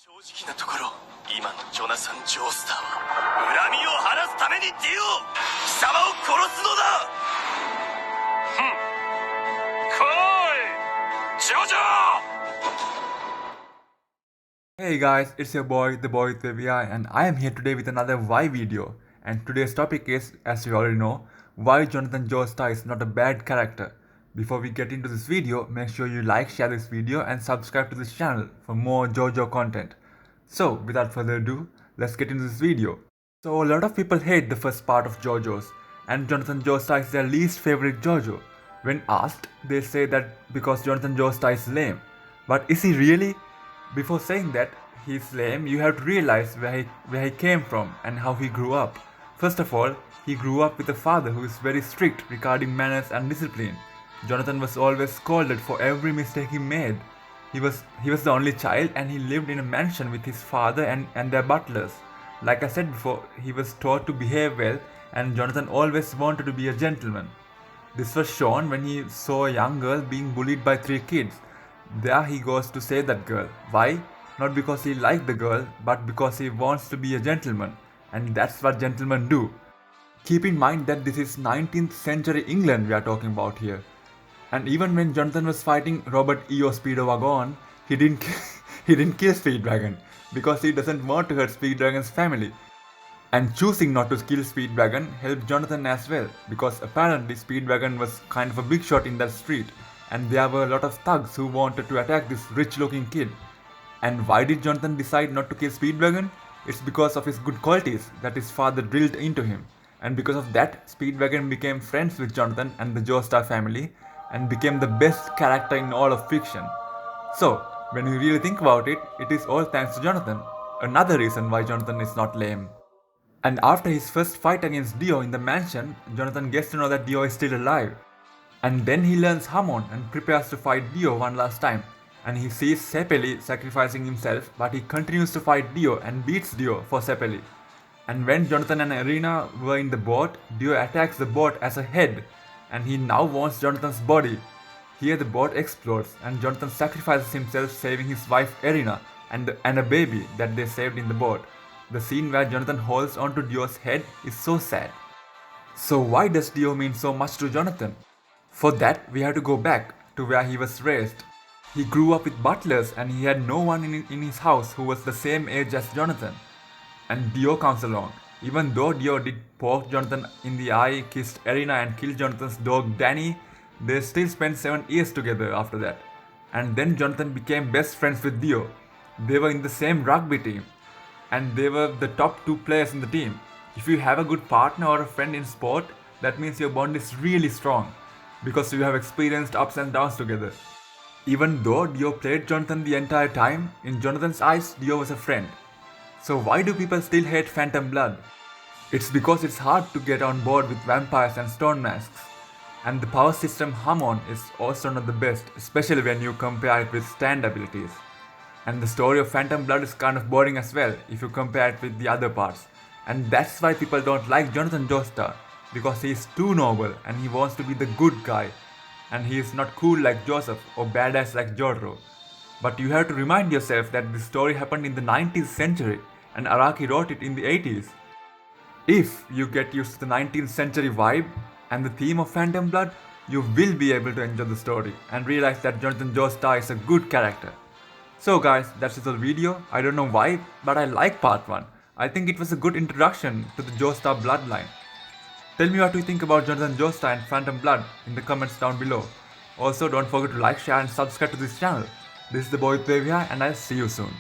正直なところ、今のジョナサン・ジョースターは恨みを晴らすためにディオ、貴様を殺すのだ。来い、ジョジョ! Hey guys, it's your boy, the boy with baby eye, and I am here today with another why video. And today's topic is, as you already know, why Jonathan Joestar is not a bad character. Before we get into this video, make sure you like, share this video and subscribe to this channel for more Jojo content. So without further ado, let's get into this video. So a lot of people hate the first part of Jojo's, and Jonathan Joestar is their least favorite Jojo. When asked, they say that because Jonathan Joestar is lame. But is he really? Before saying that he's lame, you have to realize where he came from and how he grew up. First of all, he grew up with a father who is very strict regarding manners and discipline. Jonathan was always scolded for every mistake he made. He was the only child and he lived in a mansion with his father and their butlers. Like I said before, he was taught to behave well and Jonathan always wanted to be a gentleman. This was shown when he saw a young girl being bullied by 3 kids. There he goes to save that girl. Why? Not because he liked the girl, but because he wants to be a gentleman. And that's what gentlemen do. Keep in mind that this is 19th century England we are talking about here. And even when Jonathan was fighting Robert E.O. Speedwagon, he didn't kill Speedwagon because he doesn't want to hurt Speedwagon's family. And choosing not to kill Speedwagon helped Jonathan as well, because apparently Speedwagon was kind of a big shot in that street. And there were a lot of thugs who wanted to attack this rich looking kid. And why did Jonathan decide not to kill Speedwagon? It's because of his good qualities that his father drilled into him. And because of that, Speedwagon became friends with Jonathan and the Joestar family and became the best character in all of fiction. So, when you really think about it, it is all thanks to Jonathan. Another reason why Jonathan is not lame. And after his first fight against Dio in the mansion, Jonathan gets to know that Dio is still alive. And then he learns Hamon and prepares to fight Dio one last time. And he sees Sepeli sacrificing himself, but he continues to fight Dio and beats Dio for Sepeli. And when Jonathan and Irina were in the boat, Dio attacks the boat as a head, and he now wants Jonathan's body. Here the boat explodes, and Jonathan sacrifices himself, saving his wife Irina and a baby that they saved in the boat. The scene where Jonathan holds onto Dio's head is so sad. So why does Dio mean so much to Jonathan? For that, we have to go back to where he was raised. He grew up with butlers and he had no one in his house who was the same age as Jonathan. And Dio comes along. Even though Dio did poke Jonathan in the eye, kissed Irina and killed Jonathan's dog Danny, they still spent 7 years together after that. And then Jonathan became best friends with Dio. They were in the same rugby team. And they were the top 2 players in the team. If you have a good partner or a friend in sport, that means your bond is really strong, because you have experienced ups and downs together. Even though Dio played Jonathan the entire time, in Jonathan's eyes, Dio was a friend. So why do people still hate Phantom Blood? It's because it's hard to get on board with vampires and stone masks. And the power system Hamon is also not the best, especially when you compare it with stand abilities. And the story of Phantom Blood is kind of boring as well if you compare it with the other parts. And that's why people don't like Jonathan Joestar, because he is too noble and he wants to be the good guy. And he is not cool like Joseph or badass like Jojo. But you have to remind yourself that this story happened in the 19th century and Araki wrote it in the 80s. If you get used to the 19th century vibe and the theme of Phantom Blood, you will be able to enjoy the story and realize that Jonathan Joestar is a good character. So guys, that's it for the video. I don't know why, but I like part 1. I think it was a good introduction to the Joestar bloodline. Tell me what you think about Jonathan Joestar and Phantom Blood in the comments down below. Also, don't forget to like, share and subscribe to this channel. This is the boy with baby eye and I'll see you soon.